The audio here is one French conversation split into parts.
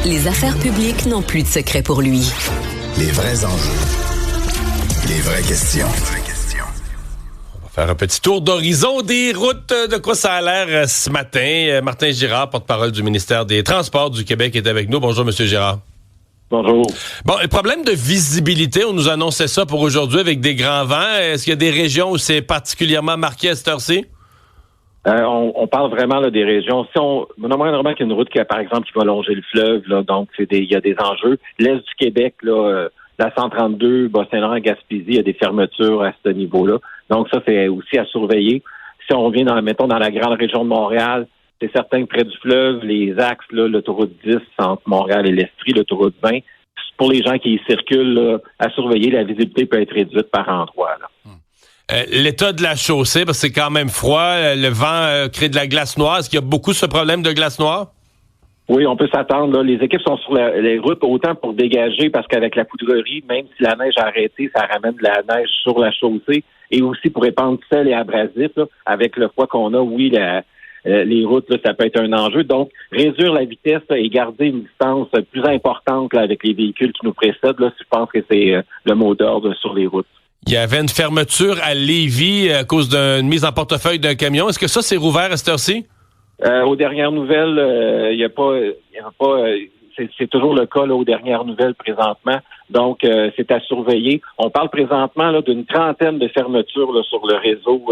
Les affaires publiques n'ont plus de secret pour lui. Les vrais enjeux. Les vraies questions. On va faire un petit tour d'horizon des routes. De quoi ça a l'air ce matin? Martin Girard, porte-parole du ministère des Transports du Québec, est avec nous. Bonjour, M. Girard. Bonjour. Bon, le problème de visibilité, on nous annonçait ça pour aujourd'hui avec des grands vents. Est-ce qu'il y a des régions où c'est particulièrement marqué à cette heure-ci? On parle vraiment là, des régions. Si on aimerait vraiment qu'il y a une route qui, par exemple, qui va longer le fleuve, là, donc il y a des enjeux. L'est du Québec, là, la 132, Bas-Saint-Laurent, Gaspésie, il y a des fermetures à ce niveau-là. Donc ça, c'est aussi à surveiller. Si on revient mettons dans la grande région de Montréal, c'est certain que près du fleuve, les axes, là, l'autoroute 10 entre Montréal et l'Estrie, l'autoroute 20, pour les gens qui y circulent, là, à surveiller, la visibilité peut être réduite par endroits, là. L'état de la chaussée, parce que c'est quand même froid, le vent crée de la glace noire. Est-ce qu'il y a beaucoup ce problème de glace noire? Oui, on peut s'attendre. Là. Les équipes sont sur les routes autant pour dégager, parce qu'avec la poudrerie, même si la neige a arrêté, ça ramène de la neige sur la chaussée, et aussi pour répandre sel et abrasif. Là, avec le froid qu'on a, oui, les routes, là, ça peut être un enjeu. Donc, réduire la vitesse là, et garder une distance plus importante là, avec les véhicules qui nous précèdent, là, je pense que c'est le mot d'ordre sur les routes. Il y avait une fermeture à Lévis à cause d'une mise en portefeuille d'un camion. Est-ce que ça, c'est rouvert à cette heure-ci? Aux dernières nouvelles, il y a pas, c'est toujours le cas là, aux dernières nouvelles présentement. Donc, c'est à surveiller. On parle présentement là, d'une trentaine de fermetures là, sur le réseau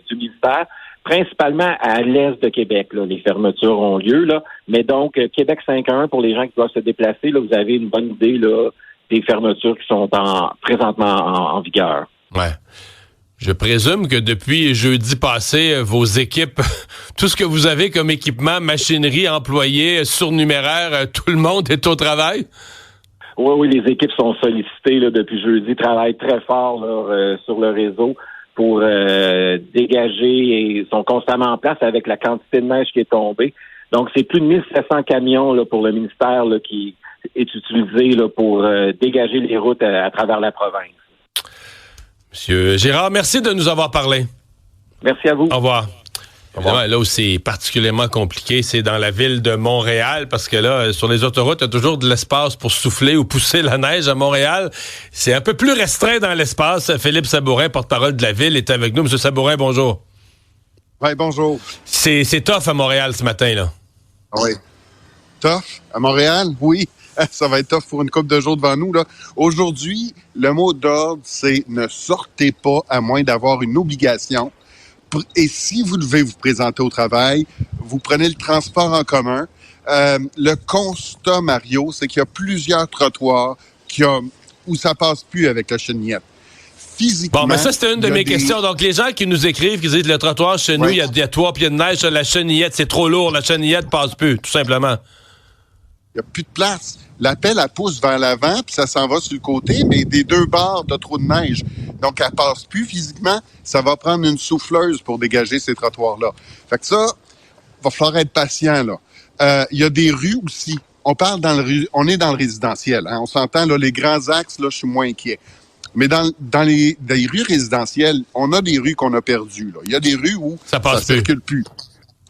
du ministère, principalement à l'est de Québec. Là, les fermetures ont lieu. Là. Mais donc, Québec 5-1, pour les gens qui doivent se déplacer, là, vous avez une bonne idée là, des fermetures qui sont présentement en vigueur. Ouais. Je présume que depuis jeudi passé, vos équipes, tout ce que vous avez comme équipement, machinerie, employés, surnuméraire, tout le monde est au travail? Oui, les équipes sont sollicitées là, depuis jeudi, travaillent très fort là, sur le réseau pour dégager et sont constamment en place avec la quantité de neige qui est tombée. Donc, c'est plus de 1700 camions là, pour le ministère là, qui est utilisé là, pour dégager les routes à travers la province. Monsieur Girard, merci de nous avoir parlé. Merci à vous. Au revoir. Évidemment, là où c'est particulièrement compliqué, c'est dans la ville de Montréal, parce que là, sur les autoroutes, il y a toujours de l'espace pour souffler ou pousser la neige à Montréal. C'est un peu plus restreint dans l'espace. Philippe Sabourin, porte-parole de la ville, est avec nous. Monsieur Sabourin, bonjour. Oui, bonjour. C'est tough à Montréal ce matin, là. Oui. Tough à Montréal? Oui. Ça va être tough pour une couple de jours devant nous, là. Aujourd'hui, le mot d'ordre, c'est ne sortez pas à moins d'avoir une obligation. Et si vous devez vous présenter au travail, vous prenez le transport en commun. Le constat, Mario, c'est qu'il y a plusieurs trottoirs où ça passe plus avec la chenillette. Physiquement, bon, mais ça, c'était une de mes questions. Donc, les gens qui nous écrivent, qui disent le trottoir chez nous, il y a 3 pieds de neige, la chenillette, c'est trop lourd, la chenillette passe plus, tout simplement. Il n'y a plus de place. La pelle, elle pousse vers l'avant, puis ça s'en va sur le côté, mais des deux bords, t'as trop de neige. Donc, elle passe plus physiquement. Ça va prendre une souffleuse pour dégager ces trottoirs-là. Fait que ça, va falloir être patient, là. Il y a des rues aussi. On est dans le résidentiel. Hein? On s'entend, là, les grands axes, là, je suis moins inquiet. Mais dans les rues résidentielles, on a des rues qu'on a perdues, là. Il y a des rues où ça circule plus.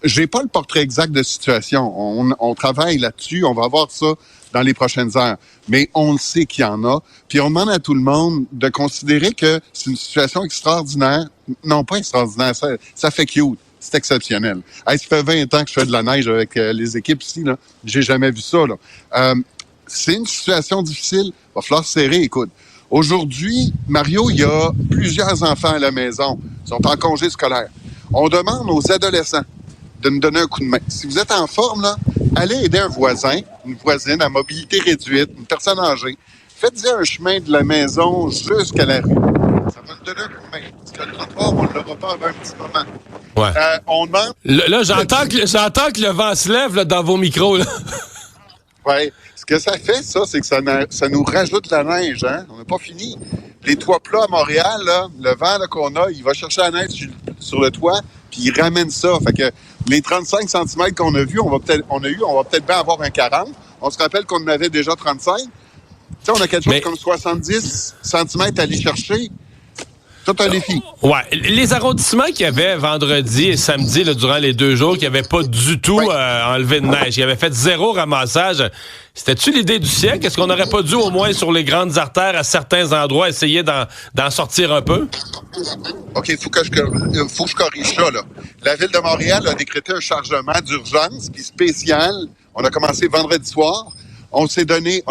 J'ai pas le portrait exact de situation. On travaille là-dessus. On va voir ça dans les prochaines heures. Mais on le sait qu'il y en a. Puis on demande à tout le monde de considérer que c'est une situation extraordinaire. Non, pas extraordinaire. Ça fait cute. C'est exceptionnel. Hey, ça fait 20 ans que je fais de la neige avec les équipes ici, là. J'ai jamais vu ça, là. C'est une situation difficile. Va falloir se serrer, écoute. Aujourd'hui, Mario, il y a plusieurs enfants à la maison. Ils sont en congé scolaire. On demande aux adolescents de nous donner un coup de main. Si vous êtes en forme, là, allez aider un voisin, une voisine à mobilité réduite, une personne âgée. Faites-y un chemin de la maison jusqu'à la rue. Ça va nous donner un coup de main. Parce que le trottoir, on ne l'aura pas avant un petit moment. Ouais. On demande... Là, j'entends que le vent se lève là, dans vos micros. Là. Oui. Ce que ça fait, ça, c'est que ça nous rajoute la neige. Hein? On n'a pas fini. Les toits plats à Montréal, là, le vent là, qu'on a, il va chercher la neige sur le toit, puis il ramène ça. Fait que les 35 cm qu'on a vus, on va peut-être bien avoir un 40. On se rappelle qu'on en avait déjà 35. Tu sais, on a quelque chose comme 70 cm à aller chercher. Tout un défi. Ouais. Les arrondissements qu'il y avait vendredi et samedi, là, durant les 2 jours, qui n'avaient pas du tout enlevé de neige, qui avaient fait 0 ramassage, c'était-tu l'idée du siècle? Est-ce qu'on n'aurait pas dû, au moins sur les grandes artères, à certains endroits, essayer d'en sortir un peu? OK, faut que je corrige ça, là. La Ville de Montréal a décrété un chargement d'urgence, puis spécial. On a commencé vendredi soir. On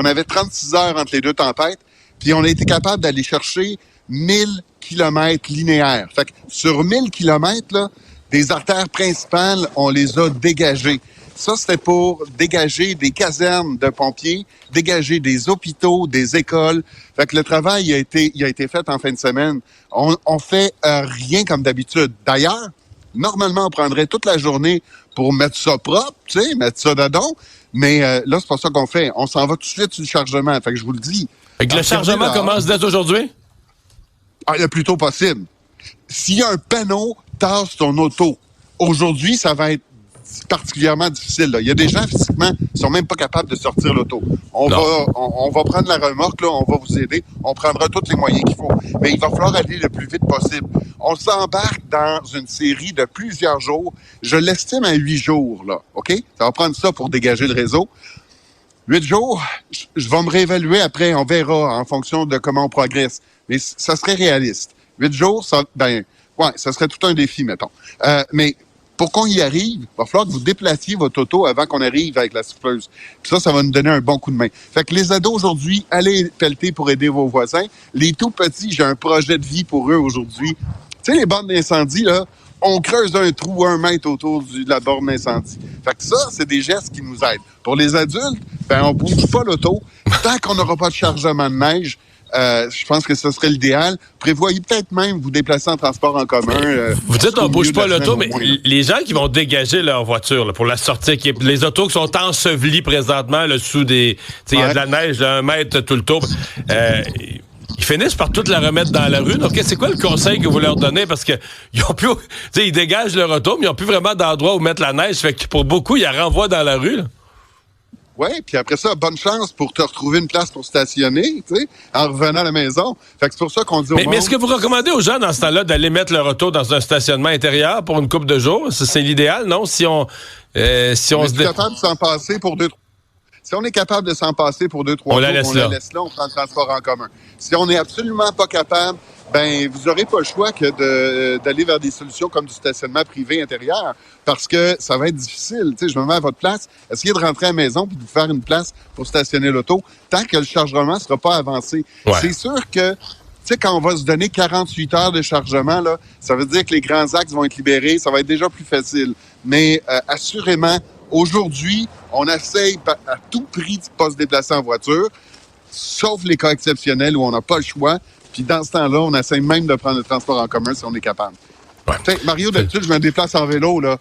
avait 36 heures entre les deux tempêtes, puis on a été capable d'aller chercher 1000 kilomètres linéaires. Fait que sur 1000 kilomètres, là, des artères principales, on les a dégagées. Ça, c'était pour dégager des casernes de pompiers, dégager des hôpitaux, des écoles. Fait que le travail a été fait en fin de semaine. On fait rien comme d'habitude. D'ailleurs, normalement, on prendrait toute la journée pour mettre ça propre, tu sais, mettre ça dedans. Mais là, c'est pas ça qu'on fait. On s'en va tout de suite sur le chargement. Fait que je vous le dis. Fait que le chargement commence dès aujourd'hui? Le plus tôt possible. S'il y a un panneau, tasse ton auto. Aujourd'hui, ça va être particulièrement difficile. Là. Il y a des gens, physiquement, qui sont même pas capables de sortir l'auto. On va prendre la remorque, là, on va vous aider. On prendra tous les moyens qu'il faut. Mais il va falloir aller le plus vite possible. On s'embarque dans une série de plusieurs jours. Je l'estime à 8 jours, là. OK? Ça va prendre ça pour dégager le réseau. 8 jours, je vais me réévaluer après. On verra en fonction de comment on progresse. Mais ça serait réaliste. 8 jours, ça serait tout un défi, mettons. Mais pour qu'on y arrive, il va falloir que vous déplaciez votre auto avant qu'on arrive avec la souffleuse. Puis ça va nous donner un bon coup de main. Fait que les ados aujourd'hui, allez pelleter pour aider vos voisins. Les tout petits, j'ai un projet de vie pour eux aujourd'hui. Tu sais, les bornes d'incendie, là, on creuse un trou 1 mètre autour de la borne d'incendie. Fait que ça, c'est des gestes qui nous aident. Pour les adultes, on bouge pas l'auto. Tant qu'on n'aura pas de chargement de neige, je pense que ce serait l'idéal. Prévoyez peut-être même vous déplacer en transport en commun. Vous dites on bouge pas l'auto, mais les gens qui vont dégager leur voiture là, pour la sortir, les autos qui sont ensevelies présentement là, sous des... Il y a de la neige de 1 mètre tout le tour. Ils finissent par tout la remettre dans la rue. Donc, c'est quoi le conseil que vous leur donnez? Parce que ils ont plus... ils dégagent leur auto, mais ils n'ont plus vraiment d'endroit où mettre la neige. Fait que pour beaucoup, ils la renvoient dans la rue. Là. Oui, puis après ça, bonne chance pour te retrouver une place pour stationner, tu sais, en revenant à la maison. Fait que c'est pour ça qu'on dit au monde... Mais est-ce que vous recommandez aux gens, dans ce temps-là, d'aller mettre leur auto dans un stationnement intérieur pour une couple de jours? C'est l'idéal, non? Si on capable de s'en passer pour 2-3... Si on est capable de s'en passer pour 2-3 jours, on la laisse là, on prend le transport en commun. Si on n'est absolument pas capable, vous n'aurez pas le choix que d'aller vers des solutions comme du stationnement privé intérieur, parce que ça va être difficile. Tu sais, je me mets à votre place, essayez de rentrer à la maison puis de vous faire une place pour stationner l'auto tant que le chargement ne sera pas avancé. Ouais. C'est sûr que, tu sais, quand on va se donner 48 heures de chargement, là, ça veut dire que les grands axes vont être libérés, ça va être déjà plus facile. Mais assurément, aujourd'hui, on essaye à tout prix de ne pas se déplacer en voiture, sauf les cas exceptionnels où on n'a pas le choix. Puis dans ce temps-là, on essaie même de prendre le transport en commun si on est capable. Ouais. Mario, d'habitude, je me déplace en vélo, là.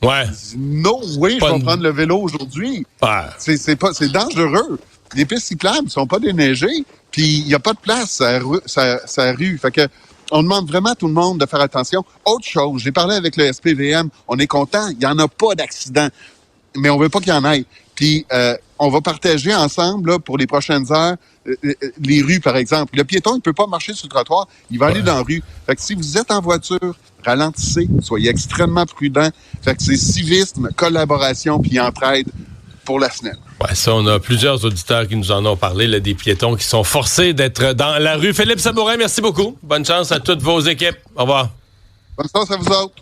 Ouais. Non, oui, je vais prendre le vélo aujourd'hui. Ouais. C'est dangereux. Les pistes cyclables ne sont pas déneigées, puis il n'y a pas de place à la rue. Fait que on demande vraiment à tout le monde de faire attention. Autre chose, j'ai parlé avec le SPVM, on est content, il n'y en a pas d'accident, mais on veut pas qu'il y en ait. Puis on va partager ensemble là, pour les prochaines heures les rues, par exemple. Le piéton, il ne peut pas marcher sur le trottoir, il va aller dans la rue. Fait que si vous êtes en voiture, ralentissez, soyez extrêmement prudents. Fait que c'est civisme, collaboration puis entraide pour la semaine. Ouais, ça, on a plusieurs auditeurs qui nous en ont parlé, là, des piétons qui sont forcés d'être dans la rue. Philippe Sabourin, merci beaucoup. Bonne chance à toutes vos équipes. Au revoir. Bonne chance à vous autres.